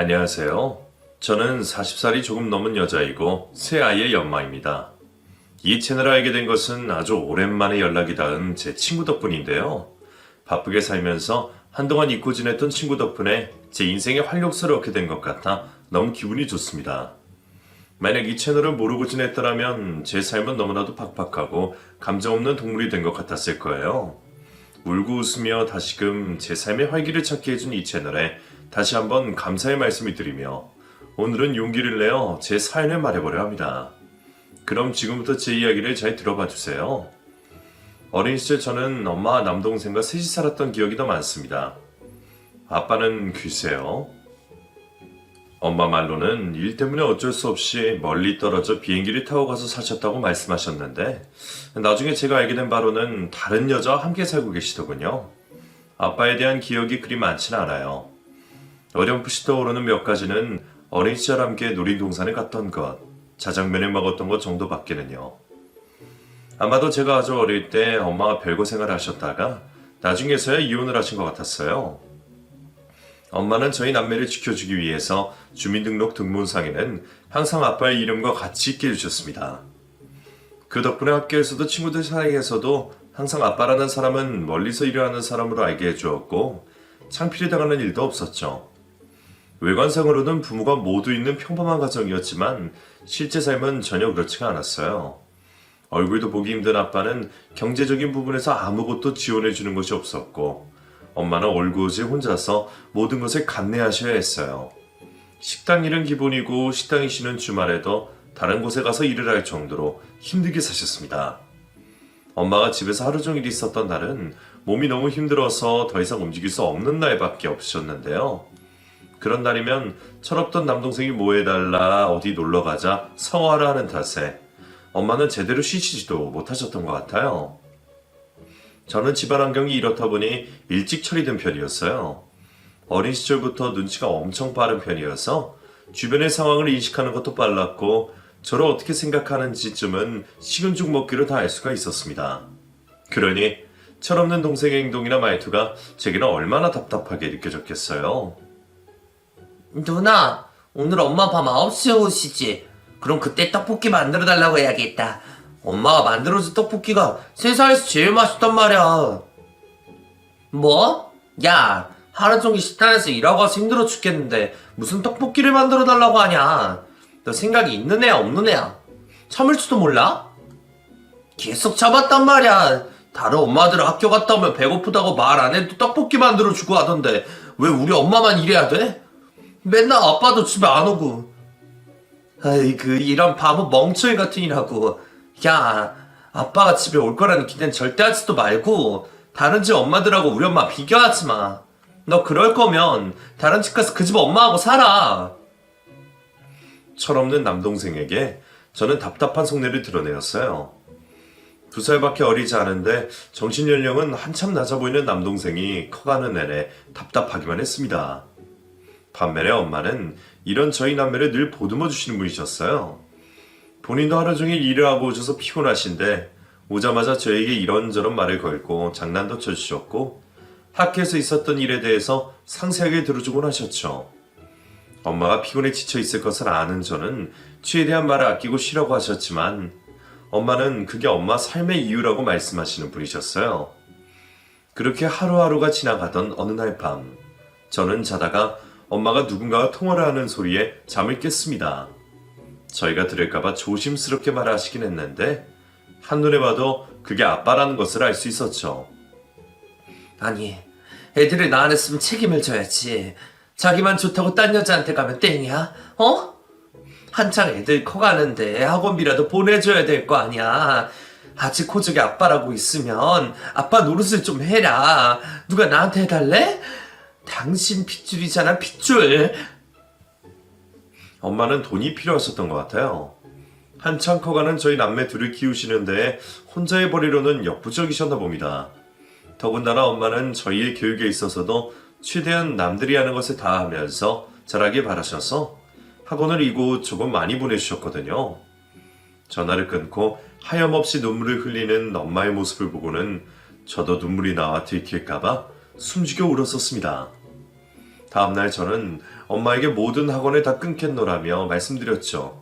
안녕하세요. 저는 40살이 조금 넘은 여자이고 새 아이의 엄마입니다. 이 채널을 알게 된 것은 아주 오랜만에 연락이 닿은 제 친구 덕분인데요. 바쁘게 살면서 한동안 잊고 지냈던 친구 덕분에 제 인생에 활력소를 얻게 된 것 같아 너무 기분이 좋습니다. 만약 이 채널을 모르고 지냈더라면 제 삶은 너무나도 팍팍하고 감정 없는 동물이 된 것 같았을 거예요. 울고 웃으며 다시금 제 삶의 활기를 찾게 해준 이 채널에 다시 한번 감사의 말씀을 드리며 오늘은 용기를 내어 제 사연을 말해보려 합니다. 그럼 지금부터 제 이야기를 잘 들어봐 주세요. 어린 시절 저는 엄마와 남동생과 셋이 살았던 기억이 더 많습니다. 아빠는 글쎄요. 엄마 말로는 일 때문에 어쩔 수 없이 멀리 떨어져 비행기를 타고 가서 사셨다고 말씀하셨는데 나중에 제가 알게 된 바로는 다른 여자와 함께 살고 계시더군요. 아빠에 대한 기억이 그리 많지는 않아요. 어렴풋이 떠오르는 몇 가지는 어린 시절 함께 놀이동산에 갔던 것, 자장면을 먹었던 것 정도밖에는요. 아마도 제가 아주 어릴 때 엄마가 별거 생활을 하셨다가 나중에서야 이혼을 하신 것 같았어요. 엄마는 저희 남매를 지켜주기 위해서 주민등록 등본상에는 항상 아빠의 이름과 같이 있게 해주셨습니다. 그 덕분에 학교에서도 친구들 사이에서도 항상 아빠라는 사람은 멀리서 일하는 사람으로 알게 해주었고 창피를 당하는 일도 없었죠. 외관상으로는 부모가 모두 있는 평범한 가정이었지만 실제 삶은 전혀 그렇지가 않았어요. 얼굴도 보기 힘든 아빠는 경제적인 부분에서 아무것도 지원해주는 것이 없었고 엄마는 올고지 혼자서 모든 것을 감내하셔야 했어요. 식당 일은 기본이고 식당이 쉬는 주말에도 다른 곳에 가서 일을 할 정도로 힘들게 사셨습니다. 엄마가 집에서 하루 종일 있었던 날은 몸이 너무 힘들어서 더 이상 움직일 수 없는 날밖에 없으셨는데요. 그런 날이면 철없던 남동생이 뭐 해달라 어디 놀러가자 성화를 하는 탓에 엄마는 제대로 쉬시지도 못하셨던 것 같아요. 저는 집안 환경이 이렇다 보니 일찍 처리된 편이었어요. 어린 시절부터 눈치가 엄청 빠른 편이어서 주변의 상황을 인식하는 것도 빨랐고 저를 어떻게 생각하는지쯤은 식은 죽 먹기로 다 알 수가 있었습니다. 그러니 철없는 동생의 행동이나 말투가 제게는 얼마나 답답하게 느껴졌겠어요. 누나, 오늘 엄마 밤 9시에 오시지? 그럼 그때 떡볶이 만들어 달라고 해야겠다. 엄마가 만들어준 떡볶이가 세상에서 제일 맛있단 말이야. 뭐? 야, 하루 종일 식당에서 일하고 와서 힘들어 죽겠는데 무슨 떡볶이를 만들어 달라고 하냐? 너 생각이 있는 애야 없는 애야? 참을 줄도 몰라? 계속 참았단 말이야. 다른 엄마들은 학교 갔다 오면 배고프다고 말 안 해도 떡볶이 만들어 주고 하던데 왜 우리 엄마만 이래야 돼? 맨날 아빠도 집에 안 오고. 아이고, 이런 바보 멍청이 같은 일하고. 야, 아빠가 집에 올 거라는 기대는 절대 하지도 말고 다른 집 엄마들하고 우리 엄마 비교하지 마. 너 그럴 거면 다른 집 가서 그 집 엄마하고 살아. 철없는 남동생에게 저는 답답한 속내를 드러내었어요. 2살밖에 어리지 않은데 정신연령은 한참 낮아 보이는 남동생이 커가는 내내 답답하기만 했습니다. 반면에 엄마는 이런 저희 남매를 늘 보듬어 주시는 분이셨어요. 본인도 하루 종일 일을 하고 오셔서 피곤하신데 오자마자 저에게 이런저런 말을 걸고 장난도 쳐주셨고 학교에서 있었던 일에 대해서 상세하게 들어주곤 하셨죠. 엄마가 피곤해 지쳐 있을 것을 아는 저는 최대한 말을 아끼고 쉬라고 하셨지만 엄마는 그게 엄마 삶의 이유라고 말씀하시는 분이셨어요. 그렇게 하루하루가 지나가던 어느 날 밤 저는 자다가 엄마가 누군가와 통화를 하는 소리에 잠을 깼습니다. 저희가 들을까봐 조심스럽게 말하시긴 했는데 한눈에 봐도 그게 아빠라는 것을 알 수 있었죠. 아니, 애들을 낳아냈으면 책임을 져야지. 자기만 좋다고 딴 여자한테 가면 땡이야? 어? 한창 애들 커가는데 학원비라도 보내줘야 될 거 아니야. 아직 호적이 아빠라고 있으면 아빠 노릇을 좀 해라. 누가 나한테 해달래? 당신 핏줄이잖아, 핏줄. 엄마는 돈이 필요하셨던 것 같아요. 한창 커가는 저희 남매 둘을 키우시는데 혼자 해버리려는 역부족이셨나 봅니다. 더군다나 엄마는 저희의 교육에 있어서도 최대한 남들이 하는 것을 다 하면서 잘하길 바라셔서 학원을 이곳저곳 많이 보내주셨거든요. 전화를 끊고 하염없이 눈물을 흘리는 엄마의 모습을 보고는 저도 눈물이 나와 들킬까봐 숨죽여 울었었습니다. 다음날 저는 엄마에게 모든 학원을 다 끊겠노라며 말씀드렸죠.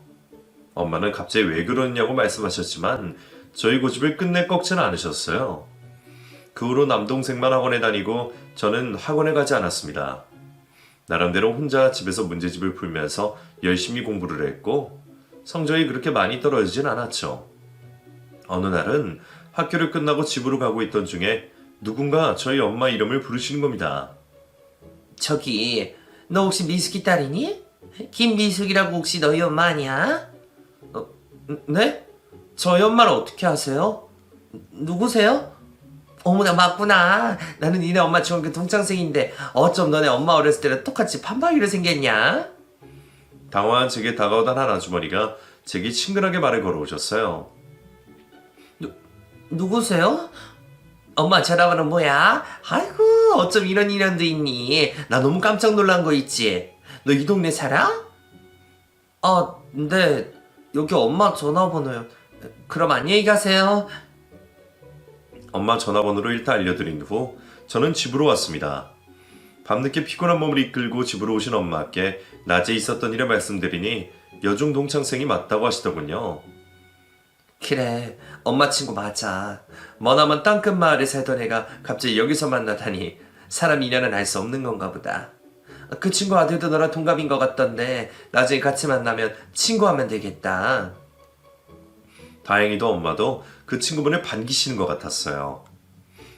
엄마는 갑자기 왜 그러냐고 말씀하셨지만 저희 고집을 끝내 꺾지는 않으셨어요. 그 후로 남동생만 학원에 다니고 저는 학원에 가지 않았습니다. 나름대로 혼자 집에서 문제집을 풀면서 열심히 공부를 했고 성적이 그렇게 많이 떨어지진 않았죠. 어느 날은 학교를 끝나고 집으로 가고 있던 중에 누군가 저희 엄마 이름을 부르시는 겁니다. 저기, 너 혹시 미숙이 딸이니? 김미숙이라고 혹시 너희 엄마 아니야? 네? 저희 엄마를 어떻게 아세요? 누구세요? 어머나, 맞구나. 나는 니네 엄마 중학교 동창생인데 어쩜 너네 엄마 어렸을 때랑 똑같이 판박이로 생겼냐? 당황한 제게 다가오던 한 아주머니가 제게 친근하게 말을 걸어오셨어요. 누구세요? 엄마 전화번호 뭐야? 아이고, 어쩜 이런 인연도 있니? 나 너무 깜짝 놀란 거 있지? 너 이 동네 살아? 아, 네. 여기 엄마 전화번호요. 그럼 안녕히 가세요. 엄마 전화번호를 일단 알려드린 후 저는 집으로 왔습니다. 밤늦게 피곤한 몸을 이끌고 집으로 오신 엄마께 낮에 있었던 일을 말씀드리니 여중 동창생이 맞다고 하시더군요. 그래, 엄마 친구 맞아. 머나먼 땅끝 마을에 살던 애가 갑자기 여기서 만나다니 사람 인연은 알 수 없는 건가 보다. 그 친구 아들도 너랑 동갑인 것 같던데 나중에 같이 만나면 친구하면 되겠다. 다행히도 엄마도 그 친구분을 반기시는 것 같았어요.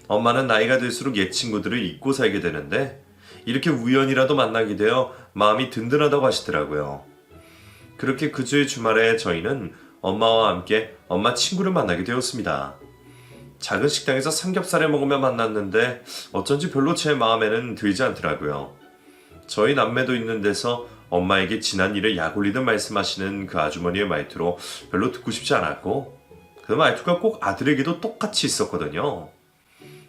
엄마는 나이가 들수록 옛 친구들을 잊고 살게 되는데 이렇게 우연이라도 만나게 되어 마음이 든든하다고 하시더라고요. 그렇게 그 주의 주말에 저희는 엄마와 함께 엄마 친구를 만나게 되었습니다. 작은 식당에서 삼겹살을 먹으며 만났는데 어쩐지 별로 제 마음에는 들지 않더라고요. 저희 남매도 있는 데서 엄마에게 지난 일을 약 올리듯 말씀하시는 그 아주머니의 말투로 별로 듣고 싶지 않았고 그 말투가 꼭 아들에게도 똑같이 있었거든요.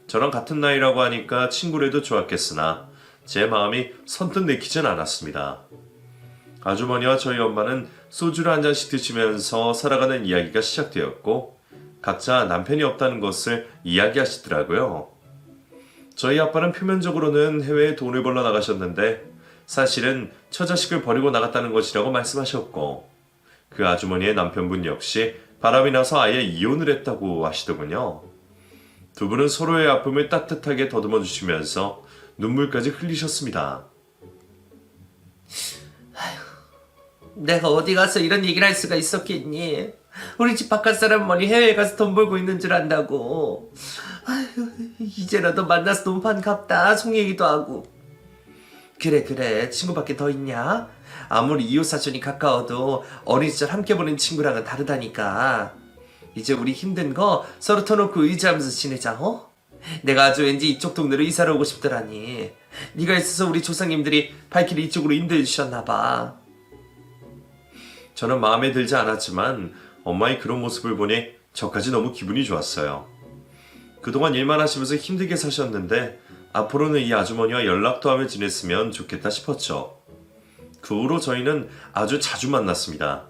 저랑 같은 나이라고 하니까 친구라도 좋았겠으나 제 마음이 선뜻 내키진 않았습니다. 아주머니와 저희 엄마는 소주를 한 잔씩 드시면서 살아가는 이야기가 시작되었고 각자 남편이 없다는 것을 이야기하시더라고요. 저희 아빠는 표면적으로는 해외에 돈을 벌러 나가셨는데 사실은 처자식을 버리고 나갔다는 것이라고 말씀하셨고 그 아주머니의 남편분 역시 바람이 나서 아예 이혼을 했다고 하시더군요. 두 분은 서로의 아픔을 따뜻하게 더듬어 주시면서 눈물까지 흘리셨습니다. 내가 어디 가서 이런 얘기를 할 수가 있었겠니? 우리 집 바깥 사람 머니 해외에 가서 돈 벌고 있는 줄 안다고. 아휴, 이제라도 만나서 돈 반갑다 속 얘기도 하고. 그래, 친구밖에 더 있냐? 아무리 이웃사촌이 가까워도 어린 시절 함께 보낸 친구랑은 다르다니까. 이제 우리 힘든 거 서로 터놓고 의지하면서 지내자, 어? 내가 아주 왠지 이쪽 동네로 이사를 오고 싶더라니. 네가 있어서 우리 조상님들이 발길을 이쪽으로 인도해 주셨나봐. 저는 마음에 들지 않았지만 엄마의 그런 모습을 보니 저까지 너무 기분이 좋았어요. 그동안 일만 하시면서 힘들게 사셨는데 앞으로는 이 아주머니와 연락도 하며 지냈으면 좋겠다 싶었죠. 그 후로 저희는 아주 자주 만났습니다.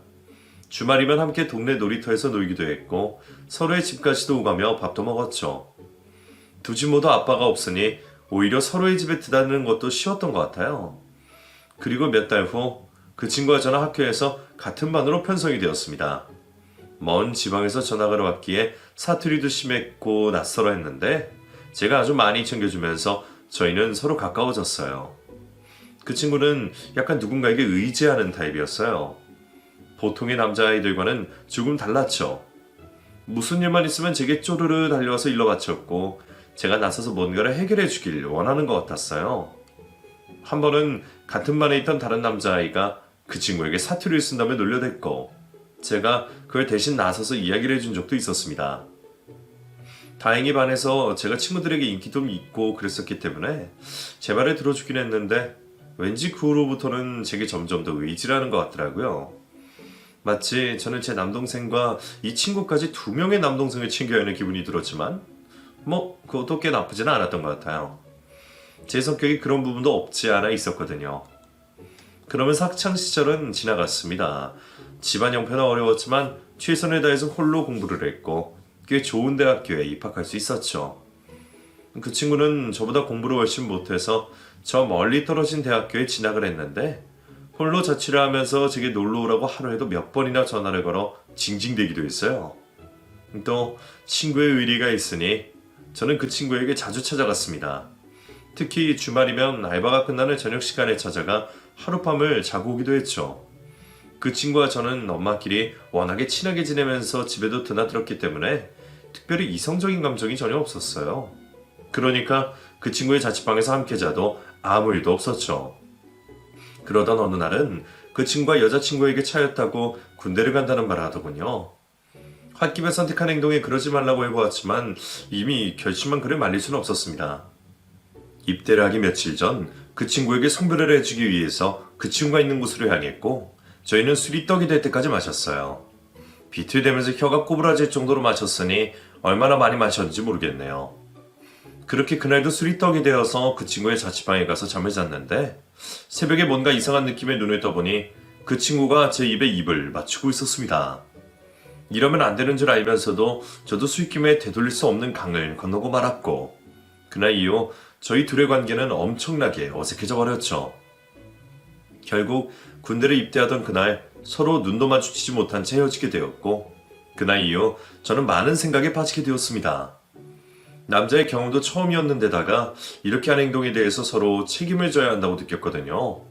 주말이면 함께 동네 놀이터에서 놀기도 했고 서로의 집까지도 오가며 밥도 먹었죠. 두 집 모두 아빠가 없으니 오히려 서로의 집에 드다니는 것도 쉬웠던 것 같아요. 그리고 몇 달 후 그 친구와 저는 학교에서 같은 반으로 편성이 되었습니다. 먼 지방에서 전학을 왔기에 사투리도 심했고 낯설어 했는데 제가 아주 많이 챙겨주면서 저희는 서로 가까워졌어요. 그 친구는 약간 누군가에게 의지하는 타입이었어요. 보통의 남자아이들과는 조금 달랐죠. 무슨 일만 있으면 제게 쪼르르 달려와서 일러 바쳤고 제가 나서서 뭔가를 해결해 주길 원하는 것 같았어요. 한 번은 같은 반에 있던 다른 남자아이가 그 친구에게 사투리를 쓴다며 놀려댔고 제가 그걸 대신 나서서 이야기를 해준 적도 있었습니다. 다행히 반에서 제가 친구들에게 인기 좀 있고 그랬었기 때문에 제 말을 들어주긴 했는데 왠지 그 후로부터는 제게 점점 더 의지를 하는 것 같더라고요. 마치 저는 제 남동생과 이 친구까지 두 명의 남동생을 챙겨야 하는 기분이 들었지만 그것도 꽤 나쁘지는 않았던 것 같아요. 제 성격이 그런 부분도 없지 않아 있었거든요. 그러면서 학창시절은 지나갔습니다. 집안 형편은 어려웠지만 최선을 다해서 홀로 공부를 했고 꽤 좋은 대학교에 입학할 수 있었죠. 그 친구는 저보다 공부를 훨씬 못해서 저 멀리 떨어진 대학교에 진학을 했는데 홀로 자취를 하면서 제게 놀러 오라고 하루에도 몇 번이나 전화를 걸어 징징대기도 했어요. 또 친구의 의리가 있으니 저는 그 친구에게 자주 찾아갔습니다. 특히 주말이면 알바가 끝나는 저녁 시간에 찾아가 하룻밤을 자고 오기도 했죠. 그 친구와 저는 엄마끼리 워낙에 친하게 지내면서 집에도 드나들었기 때문에 특별히 이성적인 감정이 전혀 없었어요. 그러니까 그 친구의 자취방에서 함께 자도 아무 일도 없었죠. 그러던 어느 날은 그 친구가 여자친구에게 차였다고 군대를 간다는 말을 하더군요. 홧김에 선택한 행동에 그러지 말라고 해보았지만 이미 결심한 그를 말릴 수는 없었습니다. 입대를 하기 며칠 전 그 친구에게 송별을 해주기 위해서 그 친구가 있는 곳으로 향했고 저희는 술이 떡이 될 때까지 마셨어요. 비틀대면서 혀가 꼬부라질 정도로 마셨으니 얼마나 많이 마셨는지 모르겠네요. 그렇게 그날도 술이 떡이 되어서 그 친구의 자취방에 가서 잠을 잤는데 새벽에 뭔가 이상한 느낌에 눈을 떠보니 그 친구가 제 입에 입을 맞추고 있었습니다. 이러면 안 되는 줄 알면서도 저도 술김에 되돌릴 수 없는 강을 건너고 말았고 그날 이후 저희 둘의 관계는 엄청나게 어색해져 버렸죠. 결국 군대를 입대하던 그날 서로 눈도 마주치지 못한 채 헤어지게 되었고 그날 이후 저는 많은 생각에 빠지게 되었습니다. 남자의 경험도 처음이었는데다가 이렇게 한 행동에 대해서 서로 책임을 져야 한다고 느꼈거든요.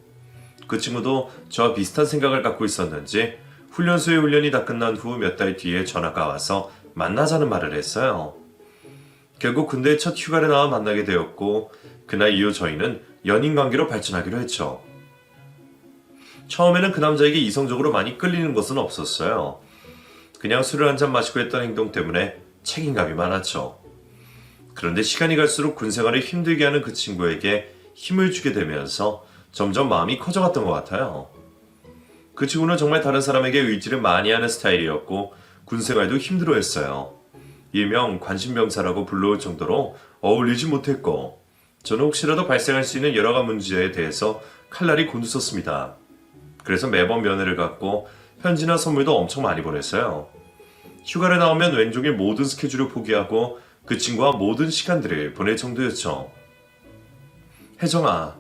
그 친구도 저와 비슷한 생각을 갖고 있었는지 훈련소의 훈련이 다 끝난 후 몇 달 뒤에 전화가 와서 만나자는 말을 했어요. 결국 군대의 첫 휴가를 나와 만나게 되었고 그날 이후 저희는 연인관계로 발전하기로 했죠. 처음에는 그 남자에게 이성적으로 많이 끌리는 것은 없었어요. 그냥 술을 한잔 마시고 했던 행동 때문에 책임감이 많았죠. 그런데 시간이 갈수록 군 생활을 힘들게 하는 그 친구에게 힘을 주게 되면서 점점 마음이 커져갔던 것 같아요. 그 친구는 정말 다른 사람에게 의지를 많이 하는 스타일이었고 군 생활도 힘들어했어요. 일명 관심병사라고 불러올 정도로 어울리지 못했고 저는 혹시라도 발생할 수 있는 여러 가지 문제에 대해서 칼날이 곤두섰습니다. 그래서 매번 면회를 갖고 편지나 선물도 엄청 많이 보냈어요. 휴가를 나오면 왼종일 모든 스케줄을 포기하고 그 친구와 모든 시간들을 보낼 정도였죠. 혜정아,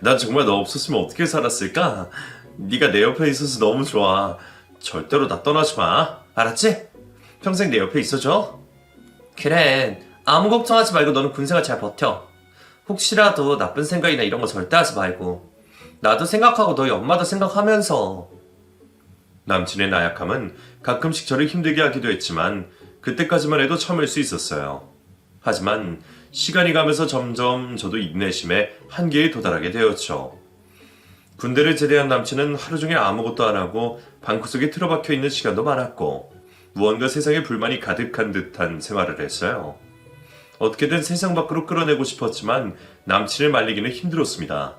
난 정말 너 없었으면 어떻게 살았을까? 네가 내 옆에 있어서 너무 좋아. 절대로 나 떠나지 마. 알았지? 평생 내 옆에 있어줘. 그래, 아무 걱정하지 말고 너는 군생활 잘 버텨. 혹시라도 나쁜 생각이나 이런 거 절대 하지 말고. 나도 생각하고 너희 엄마도 생각하면서. 남친의 나약함은 가끔씩 저를 힘들게 하기도 했지만 그때까지만 해도 참을 수 있었어요. 하지만 시간이 가면서 점점 저도 인내심의 한계에 도달하게 되었죠. 군대를 제대한 남친은 하루 종일 아무것도 안 하고 방구석에 틀어박혀 있는 시간도 많았고 무언가 세상에 불만이 가득한 듯한 생활을 했어요. 어떻게든 세상 밖으로 끌어내고 싶었지만 남친을 말리기는 힘들었습니다.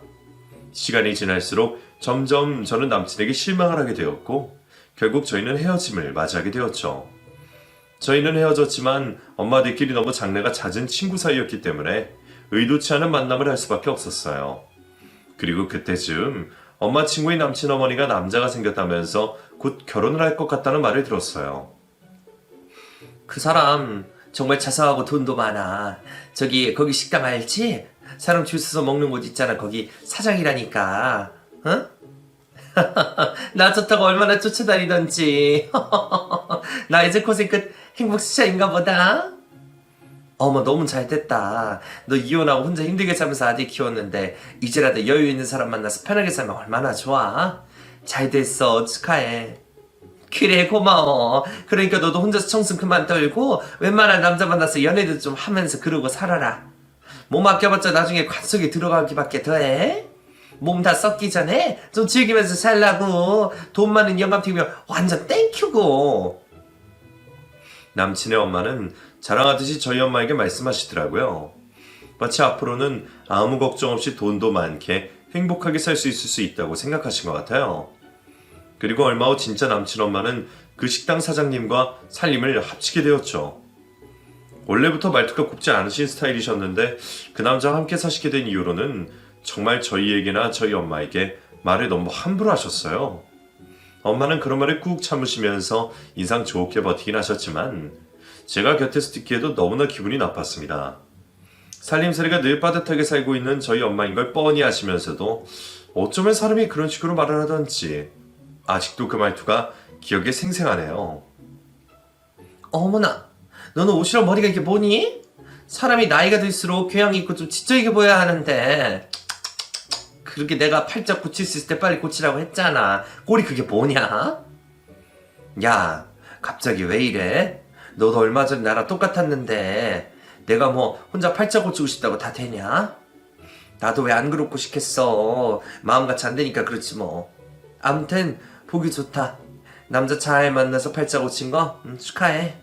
시간이 지날수록 점점 저는 남친에게 실망을 하게 되었고 결국 저희는 헤어짐을 맞이하게 되었죠. 저희는 헤어졌지만 엄마들끼리 너무 장래가 잦은 친구 사이였기 때문에 의도치 않은 만남을 할 수밖에 없었어요. 그리고 그때쯤 엄마 친구의 남친 어머니가 남자가 생겼다면서 곧 결혼을 할 것 같다는 말을 들었어요. 그 사람 정말 자상하고 돈도 많아. 거기 식당 알지? 사람 줄 서서 먹는 곳 있잖아. 거기 사장이라니까. 응? 나 좋다고 얼마나 쫓아다니던지. 나 이제 고생 끝 행복 수차인가 보다. 어머, 너무 잘됐다. 너 이혼하고 혼자 힘들게 살면서 아들 키웠는데 이제라도 여유 있는 사람 만나서 편하게 살면 얼마나 좋아. 잘됐어. 축하해. 그래, 고마워. 그러니까 너도 혼자서 청순 그만 떨고 웬만한 남자 만나서 연애도 좀 하면서 그러고 살아라. 몸 아껴봤자 나중에 관속에 들어가기밖에 더해. 몸 다 썩기 전에 좀 즐기면서 살라고. 돈 많은 영감 튀면 완전 땡큐고. 남친의 엄마는 자랑하듯이 저희 엄마에게 말씀하시더라고요. 마치 앞으로는 아무 걱정 없이 돈도 많게 행복하게 살 수 있을 수 있다고 생각하신 것 같아요. 그리고 얼마 후 진짜 남친 엄마는 그 식당 사장님과 살림을 합치게 되었죠. 원래부터 말투가 곱지 않으신 스타일이셨는데 그 남자와 함께 사시게 된 이후로는 정말 저희에게나 저희 엄마에게 말을 너무 함부로 하셨어요. 엄마는 그런 말을 꾹 참으시면서 인상 좋게 버티긴 하셨지만 제가 곁에서 듣기에도 너무나 기분이 나빴습니다. 살림살이가 늘 빠듯하게 살고 있는 저희 엄마인 걸 뻔히 아시면서도 어쩌면 사람이 그런 식으로 말을 하던지 아직도 그 말투가 기억에 생생하네요. 어머나, 너는 옷이랑 머리가 이게 뭐니? 사람이 나이가 들수록 교양이 있고 좀 지적이게 보여야 하는데 그렇게 내가 팔짝 고칠 수 있을 때 빨리 고치라고 했잖아. 꼴이 그게 뭐냐? 야, 갑자기 왜 이래? 너도 얼마 전에 나랑 똑같았는데 내가 뭐 혼자 팔짝 고치고 싶다고 다 되냐? 나도 왜 안 그렇고 싶겠어. 마음같이 안 되니까 그렇지 뭐. 아무튼 보기 좋다. 남자 잘 만나서 팔짝 고친 거 축하해.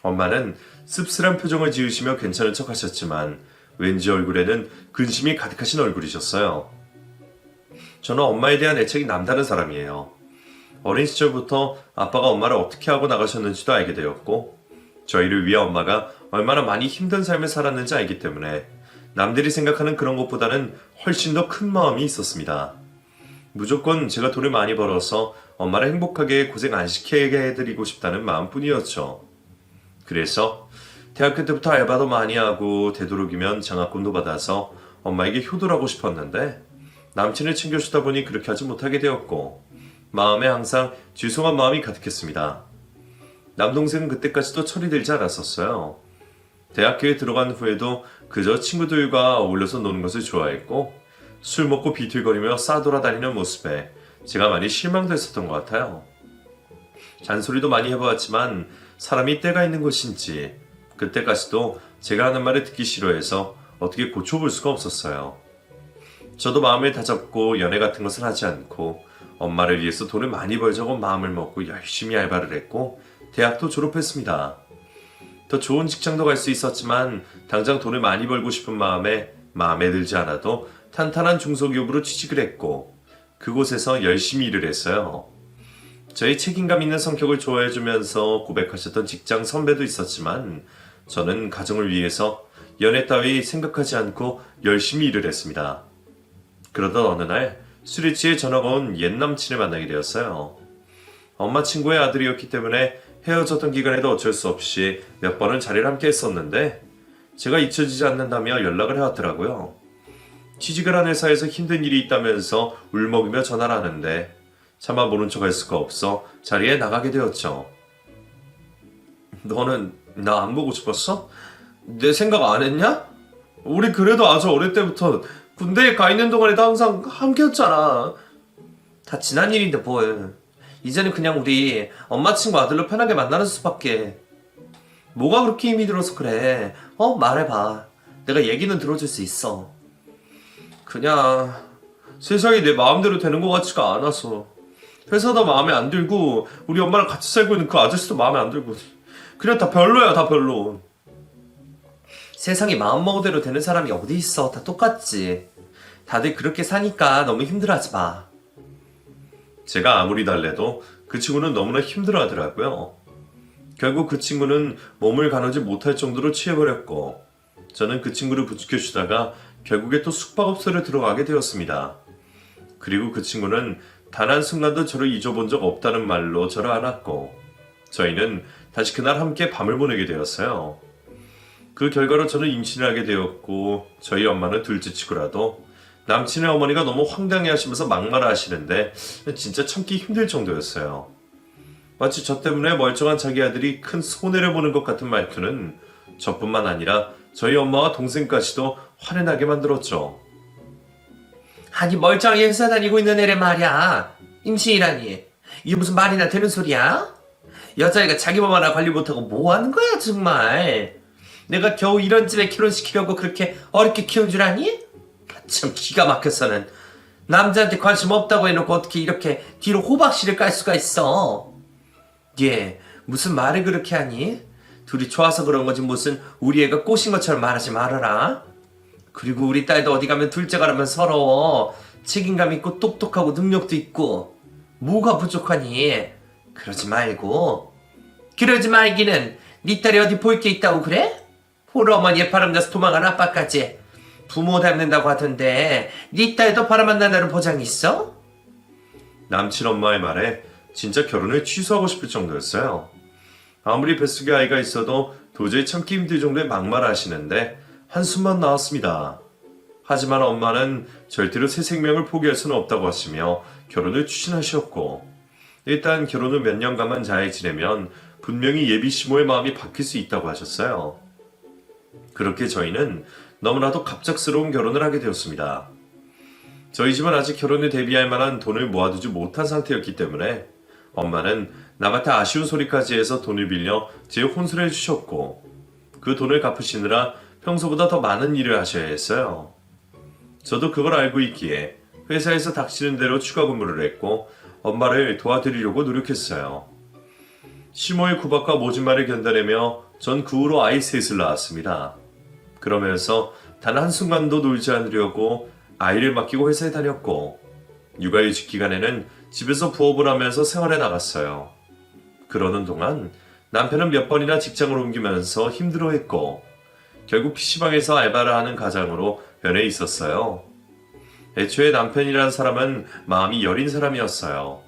엄마는 씁쓸한 표정을 지으시며 괜찮은 척 하셨지만 왠지 얼굴에는 근심이 가득하신 얼굴이셨어요. 저는 엄마에 대한 애착이 남다른 사람이에요. 어린 시절부터 아빠가 엄마를 어떻게 하고 나가셨는지도 알게 되었고 저희를 위해 엄마가 얼마나 많이 힘든 삶을 살았는지 알기 때문에 남들이 생각하는 그런 것보다는 훨씬 더 큰 마음이 있었습니다. 무조건 제가 돈을 많이 벌어서 엄마를 행복하게 고생 안 시키게 해드리고 싶다는 마음뿐이었죠. 그래서 대학교 때부터 알바도 많이 하고 되도록이면 장학금도 받아서 엄마에게 효도를 하고 싶었는데 남친을 챙겨주다 보니 그렇게 하지 못하게 되었고 마음에 항상 죄송한 마음이 가득했습니다. 남동생은 그때까지도 철이 들지 않았었어요. 대학교에 들어간 후에도 그저 친구들과 어울려서 노는 것을 좋아했고 술 먹고 비틀거리며 싸돌아다니는 모습에 제가 많이 실망됐었던 것 같아요. 잔소리도 많이 해보았지만 사람이 때가 있는 것인지 그때까지도 제가 하는 말을 듣기 싫어해서 어떻게 고쳐볼 수가 없었어요. 저도 마음을 다잡고 연애 같은 것을 하지 않고 엄마를 위해서 돈을 많이 벌자고 마음을 먹고 열심히 알바를 했고 대학도 졸업했습니다. 더 좋은 직장도 갈 수 있었지만 당장 돈을 많이 벌고 싶은 마음에 들지 않아도 탄탄한 중소기업으로 취직을 했고 그곳에서 열심히 일을 했어요. 저희 책임감 있는 성격을 좋아해주면서 고백하셨던 직장 선배도 있었지만 저는 가정을 위해서 연애 따위 생각하지 않고 열심히 일을 했습니다. 그러던 어느 날 술에 취해 전화가 온 옛 남친을 만나게 되었어요. 엄마 친구의 아들이었기 때문에 헤어졌던 기간에도 어쩔 수 없이 몇 번은 자리를 함께 했었는데 제가 잊혀지지 않는다며 연락을 해왔더라고요. 취직을 한 회사에서 힘든 일이 있다면서 울먹이며 전화를 하는데 차마 모른 척 할 수가 없어 자리에 나가게 되었죠. 너는 나 안 보고 싶었어? 내 생각 안 했냐? 우리 그래도 아주 어릴 때부터 군대에 가 있는 동안에도 항상 함께였잖아. 다 지난 일인데 뭘. 이제는 그냥 우리 엄마 친구 아들로 편하게 만나는 수밖에. 뭐가 그렇게 힘이 들어서 그래? 말해봐. 내가 얘기는 들어줄 수 있어. 그냥 세상이 내 마음대로 되는 것 같지가 않아서. 회사도 마음에 안 들고 우리 엄마랑 같이 살고 있는 그 아저씨도 마음에 안 들고 그냥 다 별로야. 다 별로. 세상이 마음먹어대로 되는 사람이 어디 있어. 다 똑같지. 다들 그렇게 사니까 너무 힘들어하지 마. 제가 아무리 달래도 그 친구는 너무나 힘들어하더라고요. 결국 그 친구는 몸을 가누지 못할 정도로 취해버렸고 저는 그 친구를 부추겨주다가 결국에 또 숙박업소를 들어가게 되었습니다. 그리고 그 친구는 단 한순간도 저를 잊어본 적 없다는 말로 저를 안았고 저희는 다시 그날 함께 밤을 보내게 되었어요. 그 결과로 저는 임신을 하게 되었고 저희 엄마는 둘째치고라도 남친의 어머니가 너무 황당해 하시면서 막말을 하시는데 진짜 참기 힘들 정도였어요. 마치 저 때문에 멀쩡한 자기 아들이 큰 손해를 보는 것 같은 말투는 저뿐만 아니라 저희 엄마와 동생까지도 화내나게 만들었죠. 아니 멀쩡하게 회사 다니고 있는 애를 말이야. 임신이라니. 이게 무슨 말이나 되는 소리야? 여자애가 자기 몸 하나 관리 못하고 뭐 하는 거야 정말. 내가 겨우 이런 집에 결혼시키려고 그렇게 어렵게 키운 줄 아니? 참 기가 막혀서는. 남자한테 관심 없다고 해놓고 어떻게 이렇게 뒤로 호박씨를 깔 수가 있어. 얘 무슨 말을 그렇게 하니? 둘이 좋아서 그런 거지 무슨 우리 애가 꼬신 것처럼 말하지 말아라. 그리고 우리 딸도 어디 가면 둘째가라면 서러워. 책임감 있고 똑똑하고 능력도 있고. 뭐가 부족하니? 그러지 말고. 그러지 말기는 네 딸이 어디 볼 게 있다고 그래? 홀어머니의 바람나서 도망간 아빠까지 부모 닮는다고 하던데 네 딸도 바람만나는 보장이 있어? 남친 엄마의 말에 진짜 결혼을 취소하고 싶을 정도였어요. 아무리 뱃속에 아이가 있어도 도저히 참기 힘들 정도의 막말을 하시는데 한숨만 나왔습니다. 하지만 엄마는 절대로 새 생명을 포기할 수는 없다고 하시며 결혼을 추진하셨고, 일단 결혼 후 몇 년간만 잘 지내면 분명히 예비 시모의 마음이 바뀔 수 있다고 하셨어요. 그렇게 저희는 너무나도 갑작스러운 결혼을 하게 되었습니다. 저희 집은 아직 결혼에 대비할 만한 돈을 모아두지 못한 상태였기 때문에 엄마는 남한테 아쉬운 소리까지 해서 돈을 빌려 제 혼수를 해주셨고, 그 돈을 갚으시느라 평소보다 더 많은 일을 하셔야 했어요. 저도 그걸 알고 있기에 회사에서 닥치는 대로 추가 근무를 했고 엄마를 도와드리려고 노력했어요. 시모의 구박과 모진말을 견뎌내며 전 그 후로 아이 셋을 낳았습니다. 그러면서 단 한순간도 놀지 않으려고 아이를 맡기고 회사에 다녔고, 육아휴직 기간에는 집에서 부업을 하면서 생활에 나갔어요. 그러는 동안 남편은 몇 번이나 직장을 옮기면서 힘들어했고, 결국 PC방에서 알바를 하는 가장으로 변해 있었어요. 애초에 남편이라는 사람은 마음이 여린 사람이었어요.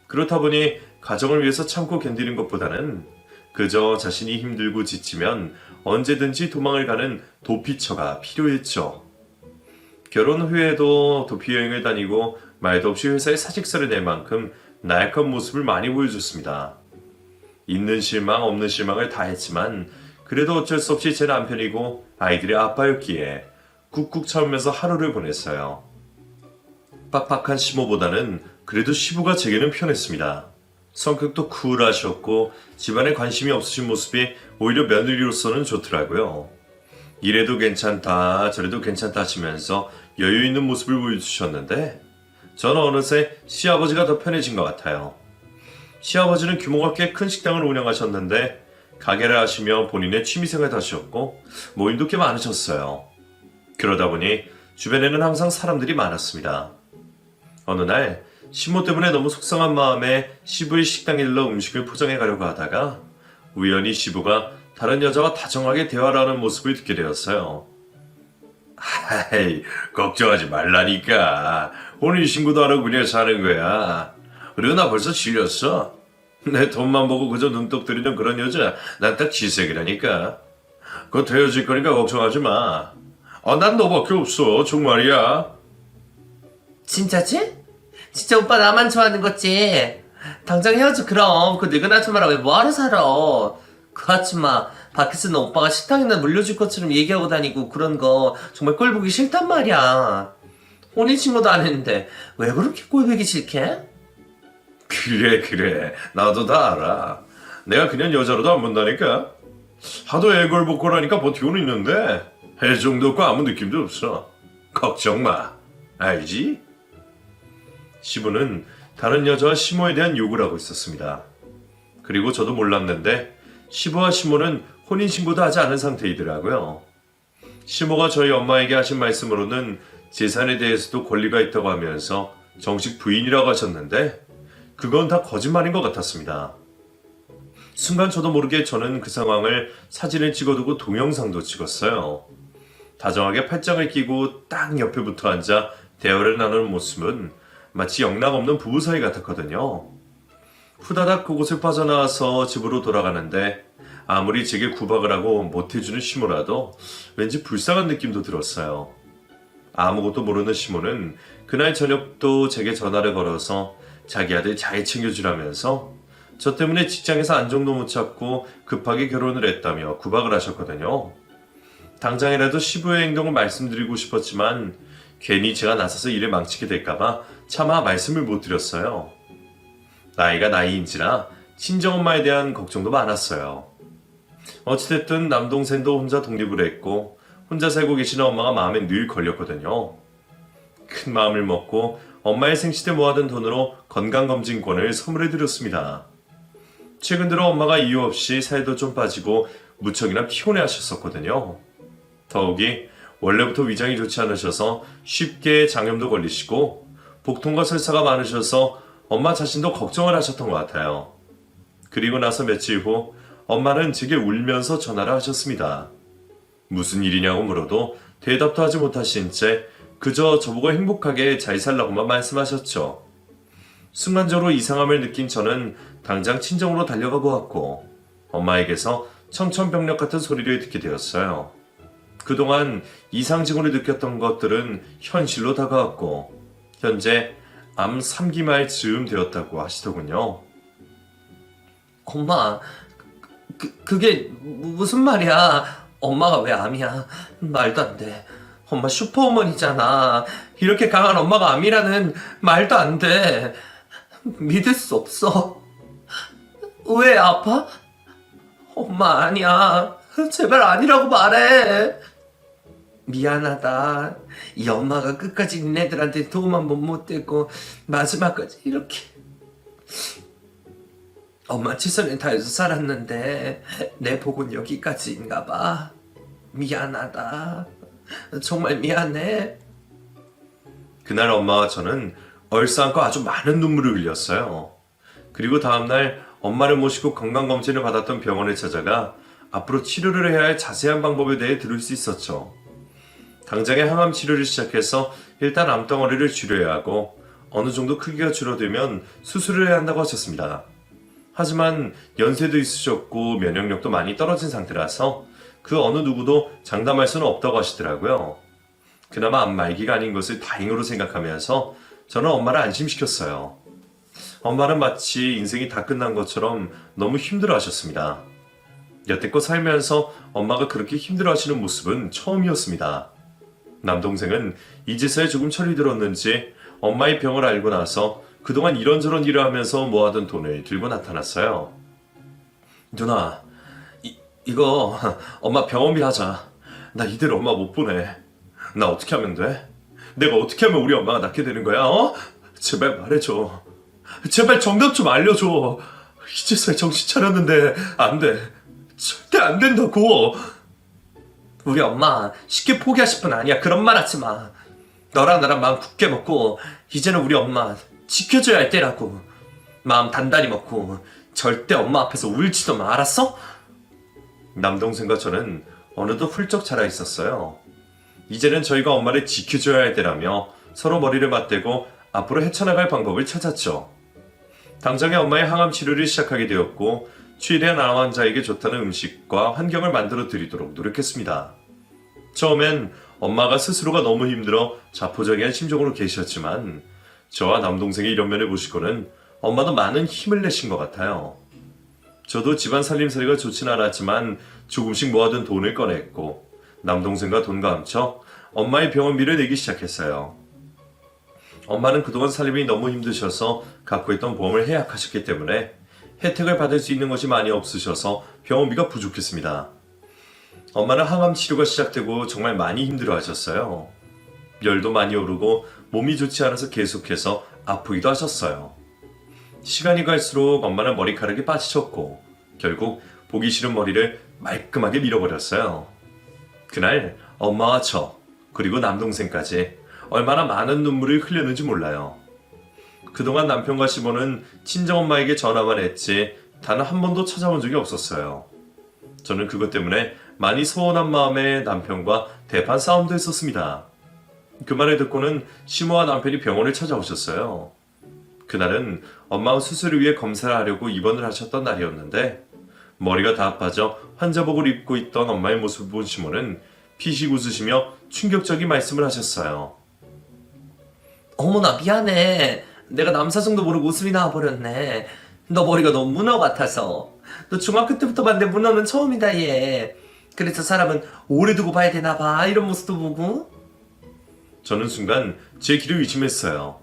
그렇다 보니 가정을 위해서 참고 견디는 것보다는 그저 자신이 힘들고 지치면 언제든지 도망을 가는 도피처가 필요했죠. 결혼 후에도 도피 여행을 다니고 말도 없이 회사에 사직서를 낼 만큼 나약한 모습을 많이 보여줬습니다. 있는 실망 없는 실망을 다 했지만 그래도 어쩔 수 없이 제 남편이고 아이들의 아빠였기에 꾹꾹 참으면서 하루를 보냈어요. 빡빡한 시모보다는 그래도 시부가 제게는 편했습니다. 성격도 쿨하셨고 집안에 관심이 없으신 모습이 오히려 며느리로서는 좋더라고요. 이래도 괜찮다 저래도 괜찮다 하시면서 여유 있는 모습을 보여주셨는데 저는 어느새 시아버지가 더 편해진 것 같아요. 시아버지는 규모가 꽤 큰 식당을 운영하셨는데 가게를 하시며 본인의 취미생활도 하셨고 모임도 꽤 많으셨어요. 그러다 보니 주변에는 항상 사람들이 많았습니다. 어느 날 시모 때문에 너무 속상한 마음에 시부의 식당에 들러 음식을 포장해 가려고 하다가 우연히 시부가 다른 여자와 다정하게 대화를 하는 모습을 듣게 되었어요. 하이, 걱정하지 말라니까. 혼인신고도 안 하고 그냥 사는 거야. 그리고 나 벌써 질렸어. 내 돈만 보고 그저 눈독 들이던 그런 여자 난 딱 질색이라니까. 그거 헤어질 거니까 걱정하지 마. 난 너밖에 없어 정말이야. 진짜지? 진짜 오빠 나만 좋아하는 거지? 당장 헤어져 그럼. 그 늙은 아줌마랑 왜 뭐하러 살아? 그 아줌마 밖에서는 오빠가 식당이나 물려줄 것처럼 얘기하고 다니고 그런 거 정말 꼴보기 싫단 말이야. 혼인신고도 안 했는데 왜 그렇게 꼴보기 싫게? 그래 나도 다 알아. 내가 그냥 여자로도 안 본다니까. 하도 애걸복걸하니까 버티고는 있는데 애정도 없고 아무 느낌도 없어. 걱정 마. 알지? 시부는 다른 여자와 시모에 대한 욕을 하고 있었습니다. 그리고 저도 몰랐는데 시부와 시모는 혼인신고도 하지 않은 상태이더라고요. 시모가 저희 엄마에게 하신 말씀으로는 재산에 대해서도 권리가 있다고 하면서 정식 부인이라고 하셨는데 그건 다 거짓말인 것 같았습니다. 순간 저도 모르게 저는 그 상황을 사진을 찍어두고 동영상도 찍었어요. 다정하게 팔짱을 끼고 딱 옆에 붙어 앉아 대화를 나누는 모습은 마치 영락없는 부부 사이 같았거든요. 후다닥 그곳을 빠져나와서 집으로 돌아가는데 아무리 제게 구박을 하고 못해주는 시모라도 왠지 불쌍한 느낌도 들었어요. 아무것도 모르는 시모는 그날 저녁도 제게 전화를 걸어서 자기 아들 잘 챙겨주라면서 저 때문에 직장에서 안정도 못 찾고 급하게 결혼을 했다며 구박을 하셨거든요. 당장이라도 시부의 행동을 말씀드리고 싶었지만 괜히 제가 나서서 일을 망치게 될까봐 차마 말씀을 못 드렸어요. 나이가 나이인지라 친정엄마에 대한 걱정도 많았어요. 어찌됐든 남동생도 혼자 독립을 했고 혼자 살고 계시는 엄마가 마음에 늘 걸렸거든요. 큰 마음을 먹고 엄마의 생시 때 모아둔 돈으로 건강검진권을 선물해드렸습니다. 최근 들어 엄마가 이유 없이 살도 좀 빠지고 무척이나 피곤해 하셨었거든요. 더욱이 원래부터 위장이 좋지 않으셔서 쉽게 장염도 걸리시고 복통과 설사가 많으셔서 엄마 자신도 걱정을 하셨던 것 같아요. 그리고 나서 며칠 후 엄마는 제게 울면서 전화를 하셨습니다. 무슨 일이냐고 물어도 대답도 하지 못하신 채 그저 저보고 행복하게 잘 살라고만 말씀하셨죠. 순간적으로 이상함을 느낀 저는 당장 친정으로 달려가 보았고 엄마에게서 청천벽력 같은 소리를 듣게 되었어요. 그동안 이상징후를 느꼈던 것들은 현실로 다가왔고 현재 암 3기 말 즈음 되었다고 하시더군요. 엄마, 그게 무슨 말이야? 엄마가 왜 암이야? 말도 안 돼. 엄마 슈퍼우먼이잖아. 이렇게 강한 엄마가 암이라는 말도 안 돼. 믿을 수 없어. 왜 아파? 엄마 아니야. 제발 아니라고 말해. 미안하다. 이 엄마가 끝까지 니네들한테 도움 한 번 못 되고 마지막까지 이렇게 엄마 최선을 다해서 살았는데 내 복은 여기까지인가 봐. 미안하다. 정말 미안해. 그날 엄마와 저는 얼싸안고 아주 많은 눈물을 흘렸어요. 그리고 다음날 엄마를 모시고 건강검진을 받았던 병원에 찾아가 앞으로 치료를 해야 할 자세한 방법에 대해 들을 수 있었죠. 당장에 항암 치료를 시작해서 일단 암덩어리를 줄여야 하고 어느 정도 크기가 줄어들면 수술을 해야 한다고 하셨습니다. 하지만 연세도 있으셨고 면역력도 많이 떨어진 상태라서 그 어느 누구도 장담할 수는 없다고 하시더라고요. 그나마 암 말기가 아닌 것을 다행으로 생각하면서 저는 엄마를 안심시켰어요. 엄마는 마치 인생이 다 끝난 것처럼 너무 힘들어 하셨습니다. 여태껏 살면서 엄마가 그렇게 힘들어 하시는 모습은 처음이었습니다. 남동생은 이제서야 조금 철이 들었는지 엄마의 병을 알고 나서 그동안 이런저런 일을 하면서 모아둔 돈을 들고 나타났어요. 누나, 이거 엄마 병원비 하자. 나 이대로 엄마 못 보내. 나 어떻게 하면 돼? 내가 어떻게 하면 우리 엄마가 낫게 되는 거야? 제발 말해줘. 제발 정답 좀 알려줘. 이제서야 정신 차렸는데 안 돼. 절대 안 된다고. 우리 엄마 쉽게 포기하실 분 아니야. 그런 말 하지 마. 너랑 나랑 마음 굳게 먹고 이제는 우리 엄마 지켜줘야 할 때라고. 마음 단단히 먹고 절대 엄마 앞에서 울지도 마. 알았어? 남동생과 저는 어느덧 훌쩍 자라 있었어요. 이제는 저희가 엄마를 지켜줘야 할 때라며 서로 머리를 맞대고 앞으로 헤쳐나갈 방법을 찾았죠. 당장에 엄마의 항암 치료를 시작하게 되었고 최대한 암 환자에게 좋다는 음식과 환경을 만들어 드리도록 노력했습니다. 처음엔 엄마가 스스로가 너무 힘들어 자포자기한 심정으로 계셨지만 저와 남동생의 이런 면을 보시고는 엄마도 많은 힘을 내신 것 같아요. 저도 집안 살림살이가 좋진 않았지만 조금씩 모아둔 돈을 꺼냈고 남동생과 돈과 합쳐 엄마의 병원비를 내기 시작했어요. 엄마는 그동안 살림이 너무 힘드셔서 갖고 있던 보험을 해약하셨기 때문에 혜택을 받을 수 있는 것이 많이 없으셔서 병원비가 부족했습니다. 엄마는 항암 치료가 시작되고 정말 많이 힘들어 하셨어요. 열도 많이 오르고 몸이 좋지 않아서 계속해서 아프기도 하셨어요. 시간이 갈수록 엄마는 머리카락이 빠지셨고 결국 보기 싫은 머리를 말끔하게 밀어버렸어요. 그날 엄마와 저 그리고 남동생까지 얼마나 많은 눈물을 흘렸는지 몰라요. 그동안 남편과 시모는 친정엄마에게 전화만 했지 단 한 번도 찾아본 적이 없었어요. 저는 그것 때문에 많이 서운한 마음에 남편과 대판 싸움도 했었습니다. 그 말을 듣고는 시모와 남편이 병원을 찾아오셨어요. 그날은 엄마가 수술을 위해 검사를 하려고 입원을 하셨던 날이었는데 머리가 다 아파져 환자복을 입고 있던 엄마의 모습을 본 시모는 피식 웃으시며 충격적인 말씀을 하셨어요. 어머나 미안해. 내가 남사정도 모르고 웃음이 나와버렸네. 너 머리가 너무 문어 같아서. 너 중학교 때부터 봤는데 문어는 처음이다 얘. 그래서 사람은 오래 두고 봐야 되나 봐. 이런 모습도 보고. 저는 순간 제 길을 의심했어요.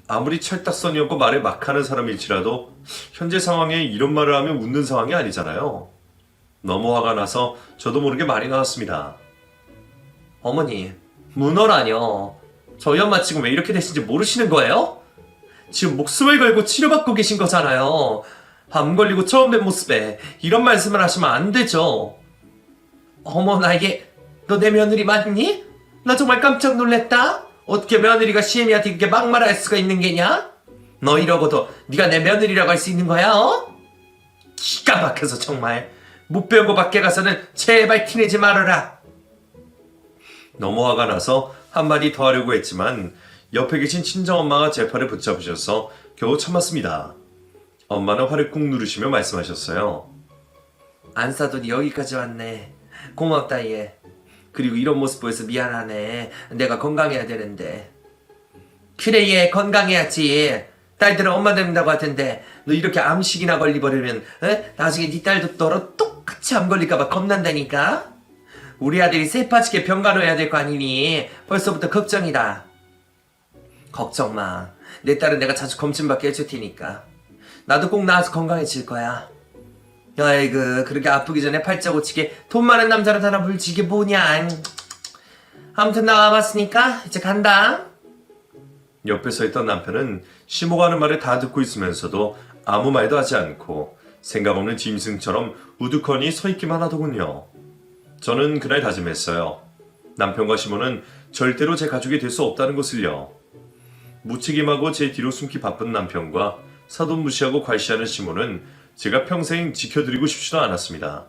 아무리 찰떡선이었고 말을 막 하는 사람일지라도 현재 상황에 이런 말을 하면 웃는 상황이 아니잖아요. 너무 화가 나서 저도 모르게 말이 나왔습니다. 어머니, 문어라뇨. 저희 엄마 지금 왜 이렇게 되신지 모르시는 거예요? 지금 목숨을 걸고 치료받고 계신 거잖아요. 암 걸리고 처음 뵌 모습에 이런 말씀을 하시면 안 되죠. 어머, 나 이게 너 내 며느리 맞니? 나 정말 깜짝 놀랬다. 어떻게 며느리가 시애미한테 이렇게 막말할 수가 있는 게냐? 너 이러고도 네가 내 며느리라고 할 수 있는 거야? 기가 막혀서 정말. 못 배운 거 밖에 가서는 제발 티내지 말아라. 너무 화가 나서 한마디 더 하려고 했지만 옆에 계신 친정엄마가 제 팔을 붙잡으셔서 겨우 참았습니다. 엄마는 화를 꾹 누르시며 말씀하셨어요. 안 사더니 여기까지 왔네. 고맙다 얘. 그리고 이런 모습 보여서 미안하네. 내가 건강해야 되는데. 그래, 얘 건강해야지. 딸들은 엄마 닮는다고 하던데 너 이렇게 암식이나 걸리버리면 나중에 네 딸도 너랑 똑같이 암 걸릴까봐 겁난다니까. 우리 아들이 새빠지게 병간호해야 될 거 아니니 벌써부터 걱정이다. 걱정 마. 내 딸은 내가 자주 검진받게 해줄 테니까. 나도 꼭 나아서 건강해질 거야. 아이고, 그렇게 아프기 전에 팔자 고치게 돈 많은 남자를 하나 물지 이게 뭐냐. 아무튼 나와봤으니까 이제 간다. 옆에 서 있던 남편은 시모가 하는 말을 다 듣고 있으면서도 아무 말도 하지 않고 생각 없는 짐승처럼 우두커니 서 있기만 하더군요. 저는 그날 다짐했어요. 남편과 시모는 절대로 제 가족이 될 수 없다는 것을요. 무책임하고 제 뒤로 숨기 바쁜 남편과 사돈 무시하고 괄시하는 시모는 제가 평생 지켜드리고 싶지도 않았습니다.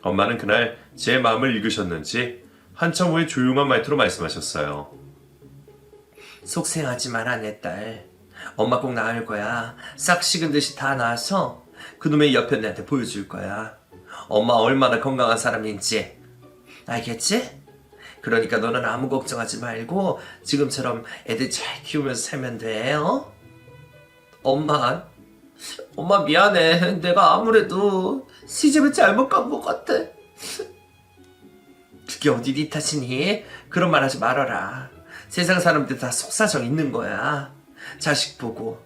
엄마는 그날 제 마음을 읽으셨는지 한참 후에 조용한 말투로 말씀하셨어요. 속생하지 마라, 내 딸. 엄마 꼭 나을 거야. 싹 식은 듯이 다 나아서 그놈의 여편네한테 보여줄 거야. 엄마 얼마나 건강한 사람인지. 알겠지? 그러니까 너는 아무 걱정하지 말고 지금처럼 애들 잘 키우면서 살면 돼. 엄마 미안해. 내가 아무래도 시집을 잘못 간 것 같아. 그게 어디 네 탓이니? 그런 말 하지 말아라. 세상 사람들 다 속사정 있는 거야. 자식 보고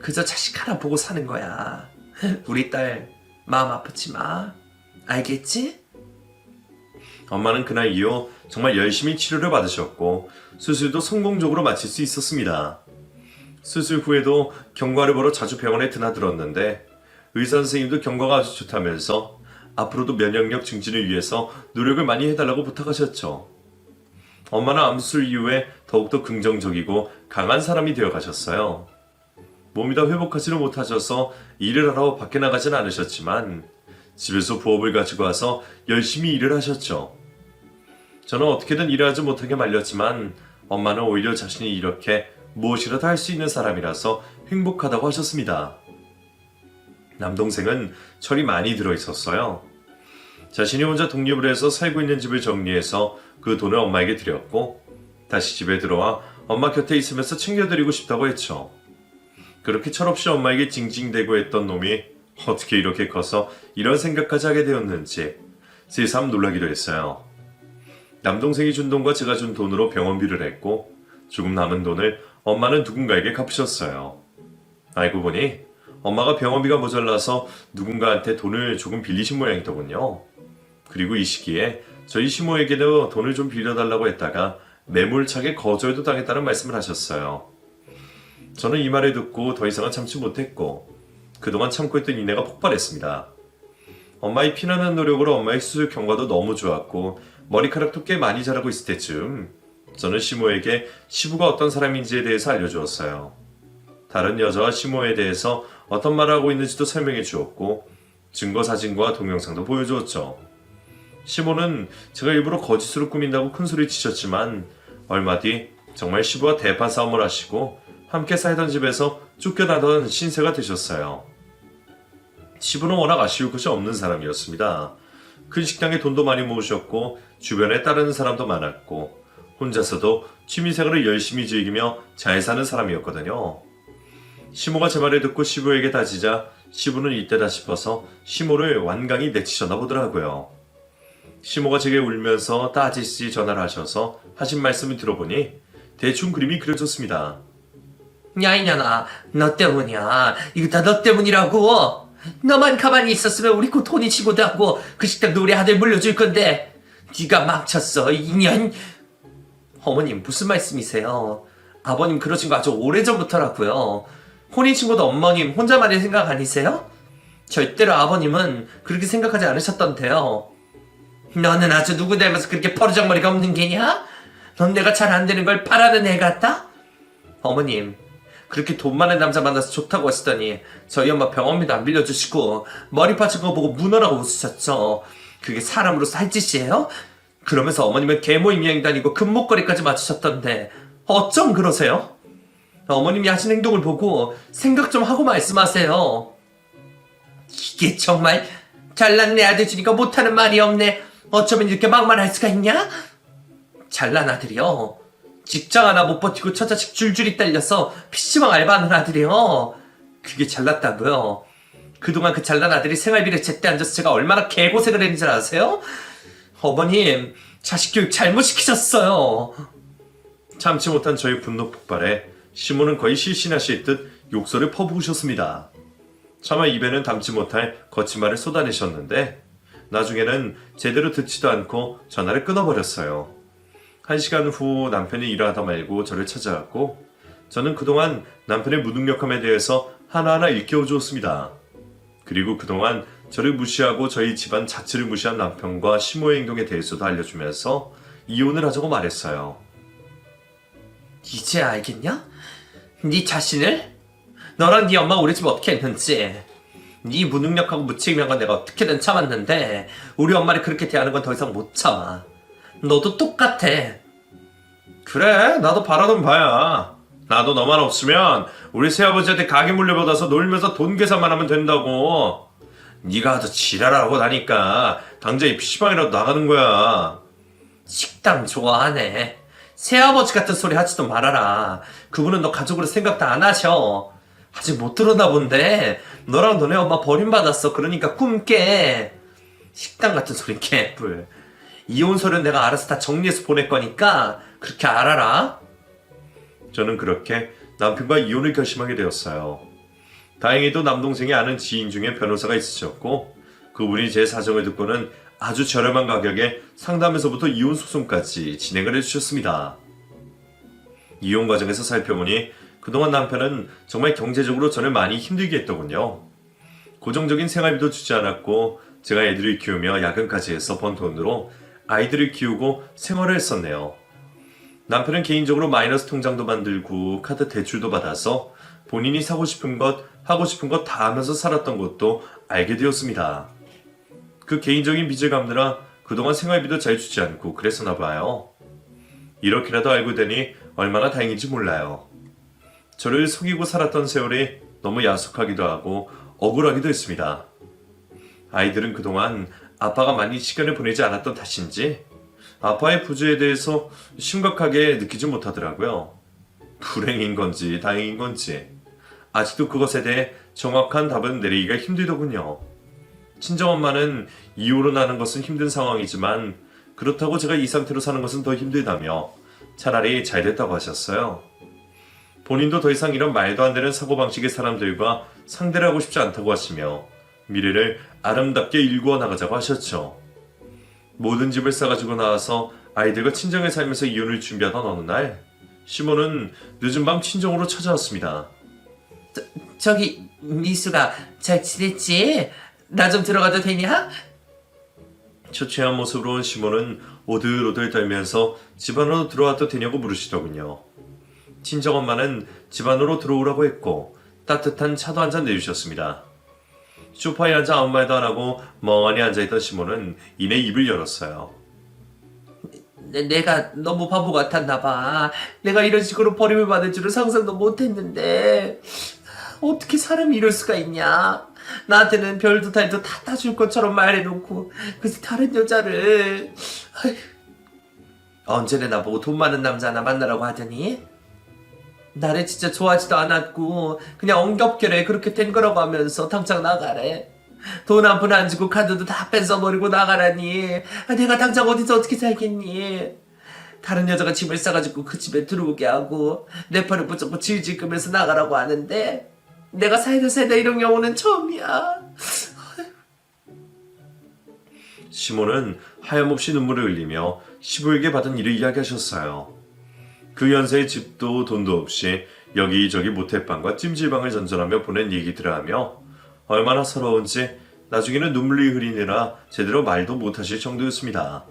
그저 자식 하나 보고 사는 거야. 우리 딸 마음 아프지 마. 알겠지? 엄마는 그날 이후 정말 열심히 치료를 받으셨고 수술도 성공적으로 마칠 수 있었습니다. 수술 후에도 경과를 보러 자주 병원에 드나들었는데 의사 선생님도 경과가 아주 좋다면서 앞으로도 면역력 증진을 위해서 노력을 많이 해달라고 부탁하셨죠. 엄마는 암수술 이후에 더욱더 긍정적이고 강한 사람이 되어 가셨어요. 몸이 다 회복하지는 못하셔서 일을 하러 밖에 나가진 않으셨지만 집에서 부업을 가지고 와서 열심히 일을 하셨죠. 저는 어떻게든 일을 하지 못하게 말렸지만 엄마는 오히려 자신이 이렇게 무엇이라도 할 수 있는 사람이라서 행복하다고 하셨습니다. 남동생은 철이 많이 들어 있었어요. 자신이 혼자 독립을 해서 살고 있는 집을 정리해서 그 돈을 엄마에게 드렸고 다시 집에 들어와 엄마 곁에 있으면서 챙겨드리고 싶다고 했죠. 그렇게 철없이 엄마에게 징징대고 했던 놈이 어떻게 이렇게 커서 이런 생각까지 하게 되었는지 새삼 놀라기도 했어요. 남동생이 준 돈과 제가 준 돈으로 병원비를 했고 조금 남은 돈을 엄마는 누군가에게 갚으셨어요. 알고 보니 엄마가 병원비가 모자라서 누군가한테 돈을 조금 빌리신 모양이더군요. 그리고 이 시기에 저희 시모에게도 돈을 좀 빌려달라고 했다가 매몰차게 거절도 당했다는 말씀을 하셨어요. 저는 이 말을 듣고 더 이상은 참지 못했고 그동안 참고 있던 인내가 폭발했습니다. 엄마의 피나는 노력으로 엄마의 수술 경과도 너무 좋았고 머리카락도 꽤 많이 자라고 있을 때쯤 저는 시모에게 시부가 어떤 사람인지에 대해서 알려주었어요. 다른 여자와 시모에 대해서 어떤 말을 하고 있는지도 설명해 주었고 증거 사진과 동영상도 보여주었죠. 시모는 제가 일부러 거짓으로 꾸민다고 큰소리 치셨지만 얼마 뒤 정말 시부와 대파 싸움을 하시고 함께 살던 집에서 쫓겨나던 신세가 되셨어요. 시부는 워낙 아쉬울 것이 없는 사람이었습니다. 큰 식당에 돈도 많이 모으셨고 주변에 따르는 사람도 많았고 혼자서도 취미생활을 열심히 즐기며 잘 사는 사람이었거든요. 시모가 제 말을 듣고 시부에게 다지자 시부는 이때다 싶어서 시모를 완강히 내치셨나 보더라고요. 시모가 제게 울면서 따지시 전화를 하셔서 하신 말씀을 들어보니 대충 그림이 그려졌습니다. 야, 이년아, 너 때문이야. 이거 다 너 때문이라고. 너만 가만히 있었으면 우리 곧 돈이 치고도 하고 그 식당도 우리 아들 물려줄 건데 네가 망쳤어, 이년. 어머님, 무슨 말씀이세요? 아버님 그러신 거 아주 오래전부터라고요. 혼인신고도 어머님 혼자만의 생각 아니세요? 절대로 아버님은 그렇게 생각하지 않으셨던데요. 너는 아주 누구 닮아서 그렇게 버르장머리가 없는 게냐? 넌 내가 잘 안 되는 걸 바라는 애 같다? 어머님, 그렇게 돈 많은 남자 만나서 좋다고 하시더니 저희 엄마 병원비도 안 빌려주시고 머리 빠진 거 보고 문어라고 웃으셨죠. 그게 사람으로서 할 짓이에요? 그러면서 어머님은 계모임 여행 다니고 금목걸이까지 맞추셨던데 어쩜 그러세요? 어머님이 하신 행동을 보고 생각 좀 하고 말씀하세요. 이게 정말 잘난 내 아들 주니까 못하는 말이 없네. 어쩌면 이렇게 막말할 수가 있냐? 잘난 아들이요. 직장 하나 못 버티고 처자식 줄줄이 딸려서 PC방 알바하는 아들이요. 그게 잘났다고요. 그동안 그 잘난 아들이 생활비를 제때 안 줘서 제가 얼마나 개고생을 했는지 아세요? 어머님, 자식 교육 잘못 시키셨어요. 참지 못한 저의 분노 폭발에 시몬은 거의 실신하실 듯 욕설을 퍼부으셨습니다. 차마 입에는 담지 못할 거친 말을 쏟아내셨는데 나중에는 제대로 듣지도 않고 전화를 끊어버렸어요. 1시간 후 남편이 일하다 말고 저를 찾아왔고 저는 그동안 남편의 무능력함에 대해서 하나하나 일깨워 주었습니다. 그리고 그동안 저를 무시하고 저희 집안 자체를 무시한 남편과 시모의 행동에 대해서도 알려주면서 이혼을 하자고 말했어요. 이제 알겠냐? 네 자신을? 너랑 네 엄마 우리 집 어떻게 했는지. 네 무능력하고 무책임한 건 내가 어떻게든 참았는데 우리 엄마를 그렇게 대하는 건 더 이상 못 참아. 너도 똑같아. 그래, 나도 바라던 바야. 나도 너만 없으면 우리 새아버지한테 가게 물려받아서 놀면서 돈 계산만 하면 된다고. 네가 하도 지랄하고 나니까 당장 이 PC방이라도 나가는 거야. 식당 좋아하네. 새아버지 같은 소리 하지도 말아라. 그분은 너 가족으로 생각도 안 하셔. 아직 못 들었나 본데 너랑 너네 엄마 버림받았어. 그러니까 꿈 깨. 식당 같은 소린 개뿔. 이혼 서류는 내가 알아서 다 정리해서 보낼 거니까 그렇게 알아라. 저는 그렇게 남편과 이혼을 결심하게 되었어요. 다행히도 남동생이 아는 지인 중에 변호사가 있으셨고 그분이 제 사정을 듣고는 아주 저렴한 가격에 상담에서부터 이혼 소송까지 진행을 해주셨습니다. 이혼 과정에서 살펴보니 그동안 남편은 정말 경제적으로 저를 많이 힘들게 했더군요. 고정적인 생활비도 주지 않았고 제가 애들을 키우며 야근까지 해서 번 돈으로 아이들을 키우고 생활을 했었네요. 남편은 개인적으로 마이너스 통장도 만들고 카드 대출도 받아서 본인이 사고 싶은 것, 하고 싶은 것 다 하면서 살았던 것도 알게 되었습니다. 그 개인적인 빚을 갚느라 그동안 생활비도 잘 주지 않고 그랬었나 봐요. 이렇게라도 알고 되니 얼마나 다행인지 몰라요. 저를 속이고 살았던 세월이 너무 야속하기도 하고 억울하기도 했습니다. 아이들은 그동안 아빠가 많이 시간을 보내지 않았던 탓인지 아빠의 부재에 대해서 심각하게 느끼지 못하더라고요. 불행인 건지 다행인 건지 아직도 그것에 대해 정확한 답은 내리기가 힘들더군요. 친정엄마는 이혼을 하는 것은 힘든 상황이지만 그렇다고 제가 이 상태로 사는 것은 더 힘들다며 차라리 잘 됐다고 하셨어요. 본인도 더 이상 이런 말도 안 되는 사고방식의 사람들과 상대를 하고 싶지 않다고 하시며 미래를 아름답게 일구어 나가자고 하셨죠. 모든 집을 싸가지고 나와서 아이들과 친정에 살면서 이혼을 준비하던 어느 날 시몬은 늦은 밤 친정으로 찾아왔습니다. 저기 미수가 잘 지냈지? 나 좀 들어가도 되냐? 초췌한 모습으로 온 시몬은 오들오들 떨면서 집 안으로 들어와도 되냐고 물으시더군요. 친정엄마는 집 안으로 들어오라고 했고 따뜻한 차도 한 잔 내주셨습니다. 소파에 앉아 아무 말도 안 하고 멍하니 앉아있던 시몬은 이내 입을 열었어요. 내가 너무 바보 같았나 봐. 내가 이런 식으로 버림을 받을 줄은 상상도 못했는데 어떻게 사람이 이럴 수가 있냐. 나한테는 별도 달도 다 따줄 것처럼 말해놓고 그래서 다른 여자를 언제나 나보고 돈 많은 남자 하나 만나라고 하더니 나를 진짜 좋아하지도 않았고 그냥 엉겹결에 그렇게 된 거라고 하면서 당장 나가래. 돈 한 푼 안 주고 카드도 다 뺏어버리고 나가라니. 내가 당장 어디서 어떻게 살겠니. 다른 여자가 집을 싸가지고 그 집에 들어오게 하고 내 팔을 붙잡고 질질 끄면서 나가라고 하는데 내가 살다 이런 경우는 처음이야. 시몬은 하염없이 눈물을 흘리며 시부에게 받은 일을 이야기하셨어요. 그 연세에 집도 돈도 없이 여기저기 모태방과 찜질방을 전전하며 보낸 얘기들을 하며 얼마나 서러운지 나중에는 눈물이 흐리느라 제대로 말도 못하실 정도였습니다.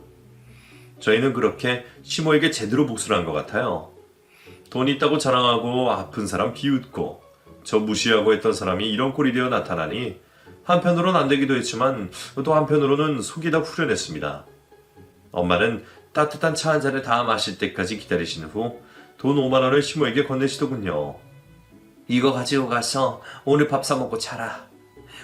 저희는 그렇게 시모에게 제대로 복수를 한 것 같아요. 돈 있다고 자랑하고 아픈 사람 비웃고 저 무시하고 했던 사람이 이런 꼴이 되어 나타나니 한편으로는 안 되기도 했지만 또 한편으로는 속이 다 후련했습니다. 엄마는 따뜻한 차 한 잔을 다 마실 때까지 기다리신 후 돈 5만 원을 시모에게 건네시더군요. 이거 가지고 가서 오늘 밥 사 먹고 자라.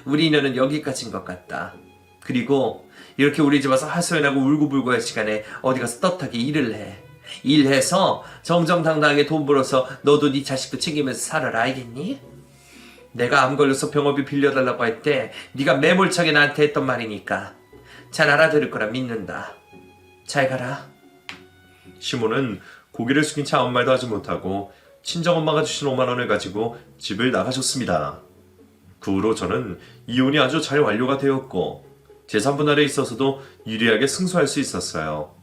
우리 인연은 여기까지인 것 같다. 그리고 이렇게 우리 집 와서 하소연하고 울고불고 할 시간에 어디 가서 떳하게 일을 해. 일해서 정정당당하게 돈 벌어서 너도 네 자식도 챙기면서 살아라, 알겠니? 내가 암 걸려서 병원비 빌려달라고 할 때 네가 매몰차게 나한테 했던 말이니까 잘 알아들을 거라 믿는다. 잘 가라. 시몬은 고개를 숙인 채 아무 말도 하지 못하고 친정엄마가 주신 5만 원을 가지고 집을 나가셨습니다. 그 후로 저는 이혼이 아주 잘 완료가 되었고 재산분할에 있어서도 유리하게 승소할 수 있었어요.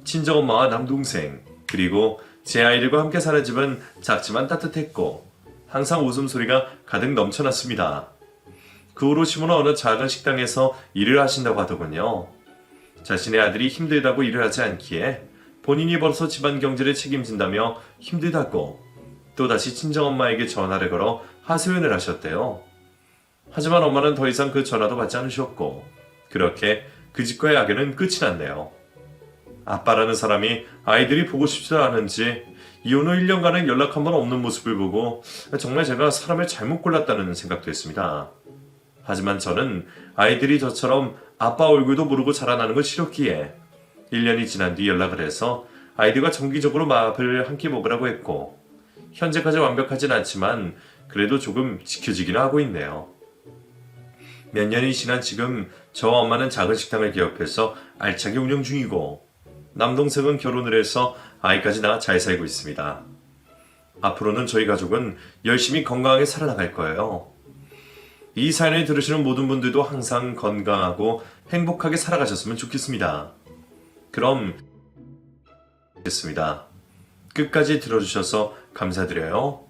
친정엄마와 남동생 그리고 제 아이들과 함께 사는 집은 작지만 따뜻했고 항상 웃음소리가 가득 넘쳐났습니다. 그 후로 시몬은 어느 작은 식당에서 일을 하신다고 하더군요. 자신의 아들이 힘들다고 일을 하지 않기에 본인이 벌어서 집안 경제를 책임진다며 힘들다고 또다시 친정엄마에게 전화를 걸어 하소연을 하셨대요. 하지만 엄마는 더 이상 그 전화도 받지 않으셨고 그렇게 그 집과의 악연은 끝이 났네요. 아빠라는 사람이 아이들이 보고 싶지도 않은지 이혼 후 1년간은 연락 한 번 없는 모습을 보고 정말 제가 사람을 잘못 골랐다는 생각도 했습니다. 하지만 저는 아이들이 저처럼 아빠 얼굴도 모르고 자라나는 걸 싫었기에 1년이 지난 뒤 연락을 해서 아이들과 정기적으로 밥을 한 끼 먹으라고 했고 현재까지 완벽하진 않지만 그래도 조금 지켜지기는 하고 있네요. 몇 년이 지난 지금 저와 엄마는 작은 식당을 개업해서 알차게 운영 중이고 남동생은 결혼을 해서 아이까지 낳아 잘 살고 있습니다. 앞으로는 저희 가족은 열심히 건강하게 살아나갈 거예요. 이 사연을 들으시는 모든 분들도 항상 건강하고 행복하게 살아가셨으면 좋겠습니다. 그럼 됐습니다. 끝까지 들어주셔서 감사드려요.